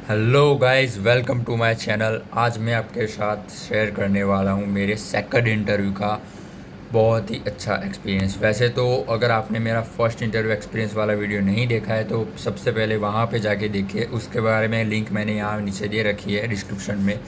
Hello guys, welcome to my channel. आज मैं आपके साथ शेयर करने वाला हूँ मेरे सेकंड इंटरव्यू का बहुत ही अच्छा एक्सपीरियंस। वैसे तो अगर आपने मेरा फर्स्ट इंटरव्यू एक्सपीरियंस वाला वीडियो नहीं देखा है तो सबसे पहले वहाँ पे जाके देखिए। उसके बारे में लिंक मैंने यहाँ नीचे दे रखी है डिस्क्रिप्शन में।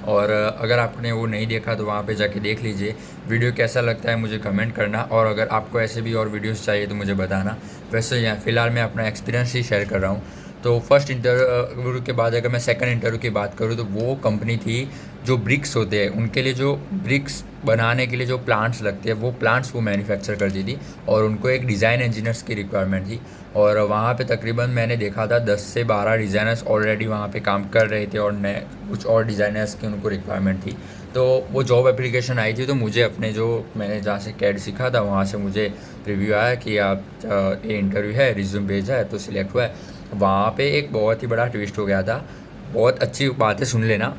और अगर आपने वो नहीं देखा तो वहाँ पे जाके देख लीजिए। वीडियो कैसा लगता है मुझे कमेंट करना, और अगर आपको ऐसे भी और वीडियोस चाहिए तो मुझे बताना। वैसे यहाँ फ़िलहाल मैं अपना एक्सपीरियंस ही शेयर कर रहा हूँ। तो फर्स्ट इंटरव्यू के बाद अगर मैं सेकंड इंटरव्यू की बात करूँ तो वो कंपनी थी जो ब्रिक्स होते हैं उनके लिए, जो ब्रिक्स बनाने के लिए जो प्लांट्स लगते हैं वो प्लांट्स वो मैन्युफैक्चर करती थी, और उनको एक डिज़ाइन इंजीनियर्स की रिक्वायरमेंट थी। और वहाँ पे तकरीबन मैंने देखा था 10 से 12 डिज़ाइनर्स ऑलरेडी वहाँ पे काम कर रहे थे, और नए कुछ और डिज़ाइनर्स की उनको रिक्वायरमेंट थी। तो वो जॉब एप्लीकेशन आई थी, तो मुझे अपने जो मैंने जहाँ से कैड सीखा था वहाँ से मुझे रिव्यू आया कि आप ये इंटरव्यू है, रिज्यूम भेजा है तो सिलेक्ट हुआ है। वहाँ पे एक बहुत ही बड़ा ट्विस्ट हो गया था। बहुत अच्छी बातें सुन लेना।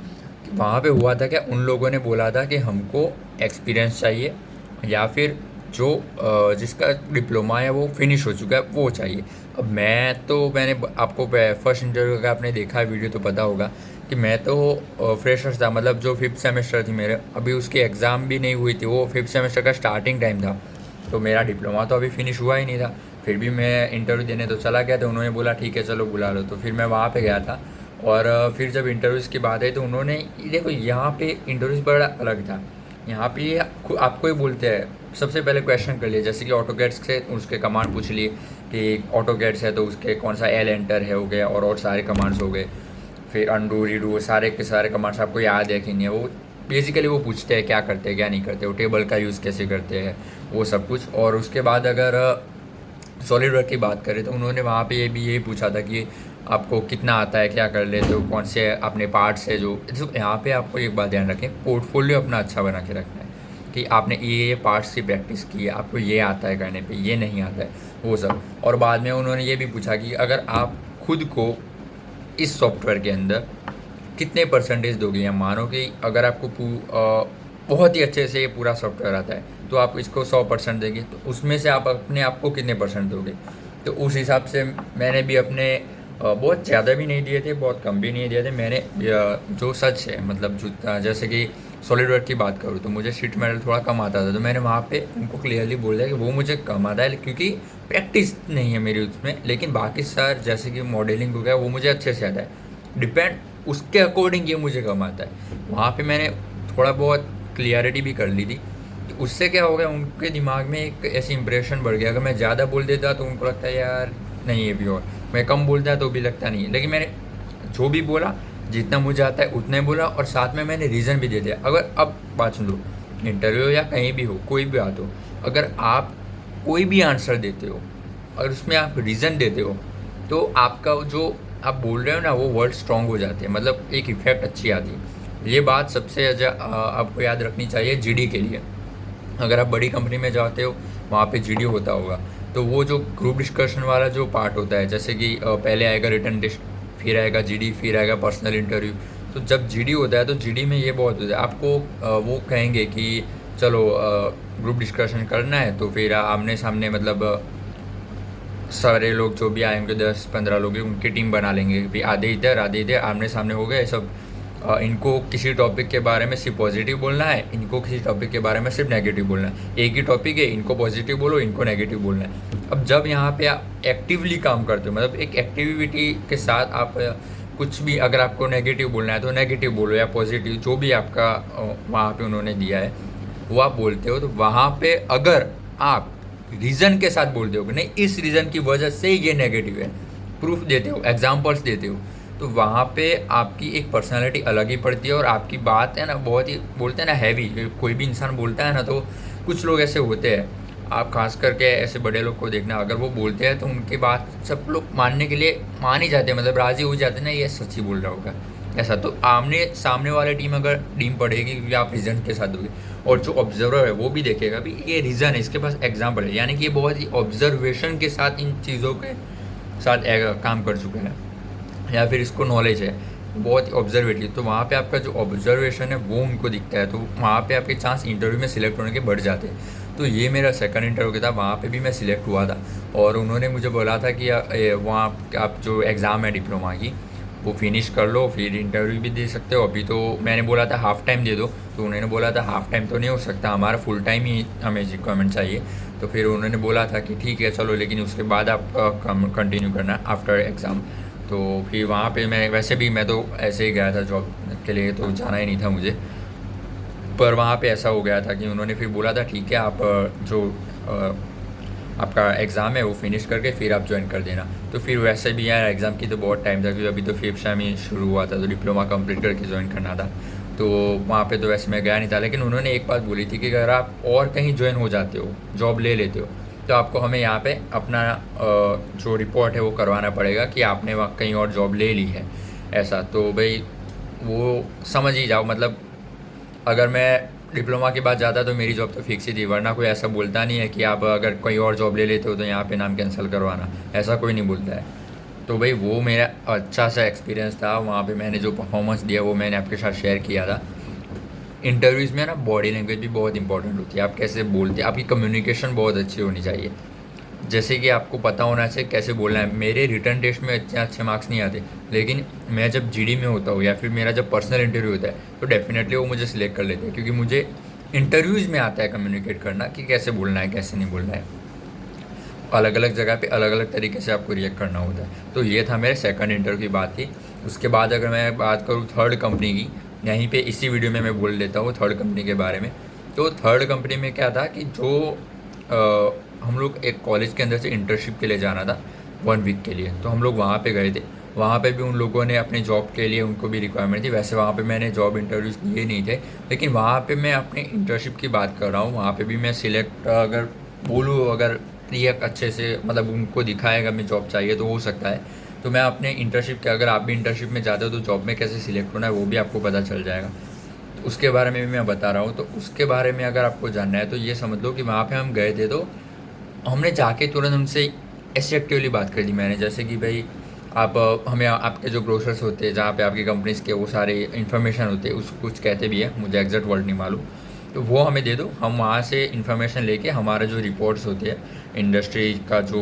वहाँ पे हुआ था क्या, उन लोगों ने बोला था कि हमको एक्सपीरियंस चाहिए, या फिर जो जिसका डिप्लोमा है वो फिनिश हो चुका है वो चाहिए। अब मैंने आपको फर्स्ट इंटरव्यू का आपने देखा है वीडियो तो पता होगा कि मैं तो फ्रेशर्स था, मतलब जो फिफ्थ सेमेस्टर थी मेरे, अभी उसकी एग्ज़ाम भी नहीं हुई थी, वो फिफ्थ सेमेस्टर का स्टार्टिंग टाइम था। तो मेरा डिप्लोमा तो अभी फिनिश हुआ ही नहीं था। फिर भी मैं इंटरव्यू देने तो चला गया, तो उन्होंने बोला ठीक है चलो बुला लो, तो फिर मैं वहाँ पे गया था। और फिर जब इंटरव्यूज़ की बात आई तो उन्होंने देखो यहाँ पे इंटरव्यूज़ बड़ा अलग था। यहाँ पे ये आपको ही बोलते हैं सबसे पहले क्वेश्चन कर लिए, जैसे कि ऑटो कैड्स से उसके कमांड पूछ लिए कि ऑटो कैड्स है तो उसके कौन सा एल एंटर है हो गया, और सारे कमांड्स हो गए। फिर अंडू रीडू सारे के सारे कमांड्स आपको याद है कि नहीं है, वो बेसिकली वो पूछते हैं क्या करते हैं क्या नहीं करते, वो टेबल का यूज़ कैसे करते हैं, वो सब कुछ। और उसके बाद अगर सॉलिड वर्क की बात करें तो उन्होंने वहाँ पे ये भी यही पूछा था कि आपको कितना आता है, क्या कर लेते हो, कौन से अपने पार्ट्स है जो यहाँ पे आपको एक बात ध्यान रखें, पोर्टफोलियो अपना अच्छा बना के रखना है कि आपने ये पार्ट्स की प्रैक्टिस की है, आपको ये आता है करने पे, ये नहीं आता है, वो सब। और बाद में उन्होंने ये भी पूछा कि अगर आप खुद को इस सॉफ्टवेयर के अंदर कितने परसेंटेज दोगे, या मानो कि अगर आपको बहुत ही अच्छे से ये पूरा सॉफ्टवेयर आता है तो आप इसको 100% देंगे, तो उसमें से आप अपने आप को कितने परसेंट दोगे। तो उस हिसाब से मैंने भी अपने बहुत ज़्यादा भी नहीं दिए थे, बहुत कम भी नहीं दिए थे। मैंने जो सच है, मतलब जो जैसे कि सॉलिड वर्क की बात करूँ तो मुझे शीट मेटल थोड़ा कम आता था, तो मैंने वहाँ पे उनको क्लियरली बोल दिया कि वो मुझे कम आता है क्योंकि प्रैक्टिस नहीं है मेरी उसमें, लेकिन बाकी सर जैसे कि मॉडलिंग हो गया वो मुझे अच्छे से आता है, डिपेंड उसके अकॉर्डिंग ये मुझे कम आता है। वहाँ पे मैंने थोड़ा बहुत क्लियरिटी भी कर ली थी। तो उससे क्या हो गया, उनके दिमाग में एक ऐसी इंप्रेशन बढ़ गया, अगर मैं ज़्यादा बोल देता तो उनको लगता है यार नहीं ये भी, और मैं कम बोलता तो भी लगता नहीं है। लेकिन मैंने जो भी बोला, जितना मुझे आता है उतना ही बोला, और साथ में मैंने रीज़न भी दे दिया। अगर अब बात सुन लो, इंटरव्यू या कहीं भी हो, कोई भी बात हो, अगर आप कोई भी आंसर देते हो और उसमें आप रीज़न देते हो तो आपका जो आप बोल रहे हो ना वो वर्ड स्ट्रॉन्ग हो जाते हैं, मतलब एक इफेक्ट अच्छी आती है। ये बात सबसे आपको याद रखनी चाहिए जीडी के लिए। अगर आप बड़ी कंपनी में जाते हो वहाँ पे जीडी होता होगा, तो वो जो ग्रुप डिस्कशन वाला जो पार्ट होता है, जैसे कि पहले आएगा रिटन टेस्ट, फिर आएगा जीडी, फिर आएगा पर्सनल इंटरव्यू। तो जब जीडी होता है तो जीडी में ये बहुत होता है, आपको वो कहेंगे कि चलो ग्रुप डिस्कशन करना है, तो फिर आमने सामने मतलब सारे लोग जो भी आएंगे 10-15 लोग उनकी टीम बना लेंगे, भी आधे इधर आमने सामने हो गए सब। इनको किसी टॉपिक के बारे में सिर्फ पॉजिटिव बोलना है, इनको किसी टॉपिक के बारे में सिर्फ नेगेटिव बोलना है। एक ही टॉपिक है, इनको पॉजिटिव बोलो, इनको नेगेटिव बोलना है। अब जब यहाँ पे आप एक्टिवली काम करते हो, मतलब एक एक्टिविटी के साथ आप कुछ भी, अगर आपको नेगेटिव बोलना है तो नेगेटिव बोलो, या पॉजिटिव जो भी आपका वहाँ पे उन्होंने दिया है वो आप बोलते हो। तो वहाँ पे अगर आप रीज़न के साथ बोलते हो कि नहीं इस रीज़न की वजह से ये नेगेटिव है, प्रूफ देते हो, एग्जांपल्स देते हो, तो वहाँ पे आपकी एक पर्सनालिटी अलग ही पड़ती है। और आपकी बात है ना बहुत ही, बोलते हैं ना हैवी, कोई भी इंसान बोलता है ना, तो कुछ लोग ऐसे होते हैं, आप खास करके ऐसे बड़े लोग को देखना, अगर वो बोलते हैं तो उनकी बात सब लोग मानने के लिए मान ही जाते हैं, मतलब राज़ी हो जाते हैं ना ये सच्ची बोल रहा होगा ऐसा। तो आमने सामने वाले टीम अगर टीम पढ़ेगी क्योंकि आप रीज़न के साथ दोगे, और जो ऑब्जर्वर है वो भी देखेगा भी ये रीज़न है, इसके पास एग्जाम्पल है, यानी कि ये बहुत ही ऑब्जर्वेशन के साथ इन चीज़ों के साथ काम कर चुका है, या फिर इसको नॉलेज है बहुत ही ऑब्जर्वेटिव। तो वहाँ पे आपका जो ऑब्जर्वेशन है वो उनको दिखता है, तो वहाँ पे आपके चांस इंटरव्यू में सिलेक्ट होने के बढ़ जाते हैं। तो ये मेरा सेकंड इंटरव्यू था, वहाँ पे भी मैं सिलेक्ट हुआ था। और उन्होंने मुझे बोला था कि वहाँ आप जो एग्ज़ाम है डिप्लोमा की वो फिनिश कर लो फिर इंटरव्यू भी दे सकते हो। अभी तो मैंने बोला था हाफ़ टाइम दे दो, तो उन्होंने बोला था हाफ़ टाइम तो नहीं हो सकता, हमारा फुल टाइम ही हमें रिक्वायरमेंट चाहिए। तो फिर उन्होंने बोला था कि ठीक है चलो, लेकिन उसके बाद आप कंटिन्यू करना आफ्टर एग्ज़ाम। तो फिर वहाँ पे मैं वैसे भी मैं तो ऐसे ही गया था जॉब के लिए, तो जाना ही नहीं था मुझे। पर वहाँ पे ऐसा हो गया था कि उन्होंने फिर बोला था ठीक है आप जो आपका एग्ज़ाम है वो फिनिश करके फिर आप ज्वाइन कर देना। तो फिर वैसे भी यार एग्ज़ाम की तो बहुत टाइम था, क्योंकि अभी तो फिफ्थ सेम ही शुरू हुआ था, तो डिप्लोमा कंप्लीट करके ज्वाइन करना था। तो वहाँ पे तो वैसे मैं गया नहीं था, लेकिन उन्होंने एक बात बोली थी कि अगर आप और कहीं ज्वाइन हो जाते हो, जॉब ले लेते हो, तो आपको हमें यहाँ पे अपना जो रिपोर्ट है वो करवाना पड़ेगा कि आपने वहाँ कहीं और जॉब ले ली है। ऐसा तो भाई वो समझ ही जाओ, मतलब अगर मैं डिप्लोमा के बाद जाता तो मेरी जॉब तो फिक्स ही थी, वरना कोई ऐसा बोलता नहीं है कि आप अगर कोई और जॉब ले लेते हो तो यहाँ पे नाम कैंसिल करवाना, ऐसा कोई नहीं बोलता है। तो भाई वो मेरा अच्छा सा एक्सपीरियंस था, वहाँ पे मैंने जो परफॉर्मेंस दिया वो मैंने आपके साथ शेयर किया था। इंटरव्यूज़ में ना बॉडी लैंग्वेज भी बहुत इंपॉर्टेंट होती है, आप कैसे बोलते हैं, आपकी कम्युनिकेशन बहुत अच्छी होनी चाहिए। जैसे कि आपको पता होना चाहिए कैसे बोलना है। मेरे रिटर्न टेस्ट में इतने अच्छे मार्क्स नहीं आते, लेकिन मैं जब जीडी में होता हूँ या फिर मेरा जब पर्सनल इंटरव्यू होता है तो डेफिनेटली वो मुझे सिलेक्ट कर लेते हैं, क्योंकि मुझे इंटरव्यूज़ में आता है कम्युनिकेट करना कि कैसे बोलना है कैसे नहीं बोलना है। अलग अलग जगह पे अलग अलग तरीके से आपको रिएक्ट करना होता है। तो ये था मेरे सेकंड इंटरव्यू की बात थी। उसके बाद अगर मैं बात करूँ थर्ड कंपनी की, यहीं पे इसी वीडियो में मैं बोल लेता हूँ थर्ड कंपनी के बारे में। तो थर्ड कंपनी में क्या था कि जो हम लोग एक कॉलेज के अंदर से इंटर्नशिप के लिए जाना था 1 वीक के लिए, तो हम लोग वहाँ पे गए थे। वहाँ पे भी उन लोगों ने अपनी जॉब के लिए उनको भी रिक्वायरमेंट थी। वैसे वहाँ पे मैंने जॉब इंटरव्यूज़ दिए नहीं थे, लेकिन वहाँ पे मैं अपने इंटर्नशिप की बात कर रहा हूँ। वहाँ पे भी मैं सिलेक्ट अगर बोलूँ, अगर रिएक्ट अच्छे से मतलब उनको दिखाएगा मैं जॉब चाहिए तो हो सकता है। तो मैं अपने इंटर्नशिप के, अगर आप भी इंटर्नशिप में जाते हो तो जॉब में कैसे सिलेक्ट होना है वो भी आपको पता चल जाएगा। तो उसके बारे में भी मैं बता रहा हूँ। तो उसके बारे में अगर आपको जानना है तो ये समझ लो कि वहाँ पे हम गए थे, तो हमने जाके तुरंत उनसे ऐसे एक्टिवली बात कर दी मैंने, जैसे कि भाई आप हमें आपके जो ब्रोशर्स होते हैं जहाँ पे आपकी कंपनीज़ के वो सारे इन्फॉर्मेशन होते हैं, उसको कुछ कहते भी है, मुझे एग्जैक्ट वर्ड नहीं मालूम, तो वो हमें दे दो। हम वहाँ से इन्फॉर्मेशन लेके हमारे जो रिपोर्ट्स होते हैं इंडस्ट्री का, जो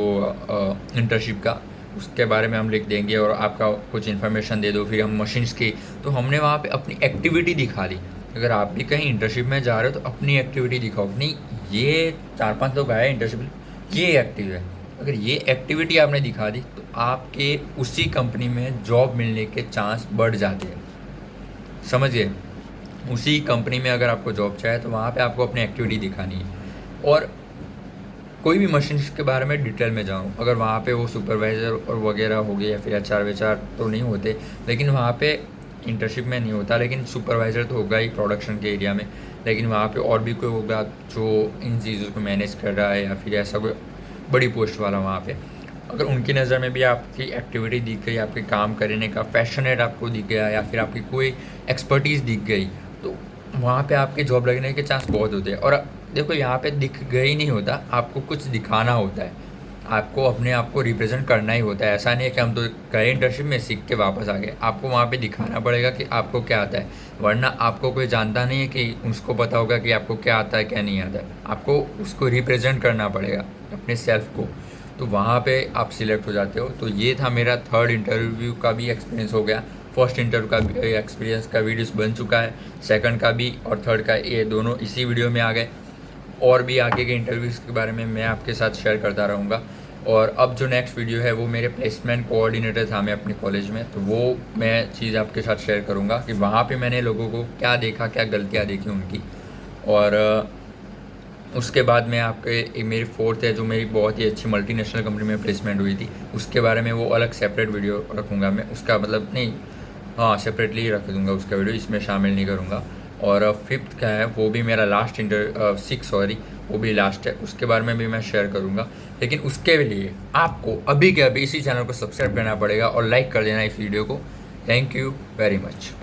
इंटर्नशिप का, उसके बारे में हम लिख देंगे और आपका कुछ इन्फॉर्मेशन दे दो। फिर हम मशीन्स की, तो हमने वहाँ पे अपनी एक्टिविटी दिखा दी। अगर आप भी कहीं इंटर्नशिप में जा रहे हो तो अपनी एक्टिविटी दिखाओ, नहीं ये 4-5 लोग आए इंटर्नशिप, ये एक्टिव है, अगर ये एक्टिविटी आपने दिखा दी तो आपके उसी कंपनी में जॉब मिलने के चांस बढ़ जाते हैं। समझिए, उसी कंपनी में अगर आपको जॉब चाहिए तो वहाँ पे आपको अपनी एक्टिविटी दिखानी है। और कोई भी मशीन के बारे में डिटेल में जाऊँ, अगर वहाँ पे वो सुपरवाइज़र और वगैरह हो गए या फिर एचआर वेचआर तो नहीं होते, लेकिन वहाँ पे इंटर्नशिप में नहीं होता, लेकिन सुपरवाइज़र तो होगा ही प्रोडक्शन के एरिया में। लेकिन वहाँ पे और भी कोई होगा जो इन चीज़ों को मैनेज कर रहा है, या फिर ऐसा कोई बड़ी पोस्ट वाला वहाँ पे, अगर उनकी नज़र में भी आपकी एक्टिविटी दिख गई, आपके काम करने का पैशनेट आपको दिख गया, या फिर आपकी कोई एक्सपर्टीज़ दिख गई, तो वहाँ पे आपके जॉब लगने के चांस बहुत होते हैं। और देखो यहाँ पे दिख गई नहीं होता, आपको कुछ दिखाना होता है, आपको अपने आप को रिप्रेजेंट करना ही होता है। ऐसा नहीं है कि हम तो गए इंटर्नशिप में सीख के वापस आ गए, आपको वहाँ पे दिखाना पड़ेगा कि आपको क्या आता है, वरना आपको कोई जानता नहीं है कि उसको पता होगा कि आपको क्या आता है क्या नहीं आता है। आपको उसको रिप्रेजेंट करना पड़ेगा अपने सेल्फ को, तो वहाँ पे आप सिलेक्ट हो जाते हो। तो ये था मेरा थर्ड इंटरव्यू का भी एक्सपीरियंस हो गया। फर्स्ट इंटरव्यू का भी एक्सपीरियंस का वीडियोस बन चुका है, सेकंड का भी और थर्ड का, ये दोनों इसी वीडियो में आ गए। और भी आगे के इंटरव्यूज़ के बारे में मैं आपके साथ शेयर करता रहूँगा। और अब जो नेक्स्ट वीडियो है वो मेरे प्लेसमेंट कोऑर्डिनेटर था मैं अपने कॉलेज में, तो वो मैं चीज़ आपके साथ शेयर करूँगा कि वहाँ पे मैंने लोगों को क्या देखा, क्या गलतियाँ देखी उनकी। और उसके बाद में आपके मेरी फोर्थ है जो मेरी बहुत ही अच्छी मल्टीनेशनल कंपनी में प्लेसमेंट हुई थी, उसके बारे में वो अलग सेपरेट वीडियो रखूँगा मैं, उसका मतलब नहीं, हाँ सेपरेटली ही रख दूँगा उसका वीडियो, इसमें शामिल नहीं करूँगा। और फिफ्थ का है वो भी मेरा लास्ट सिक्स सॉरी वो भी लास्ट है, उसके बारे में भी मैं शेयर करूँगा। लेकिन उसके लिए आपको अभी के अभी इसी चैनल को सब्सक्राइब करना पड़ेगा और लाइक कर देना इस वीडियो को। Thank you very much.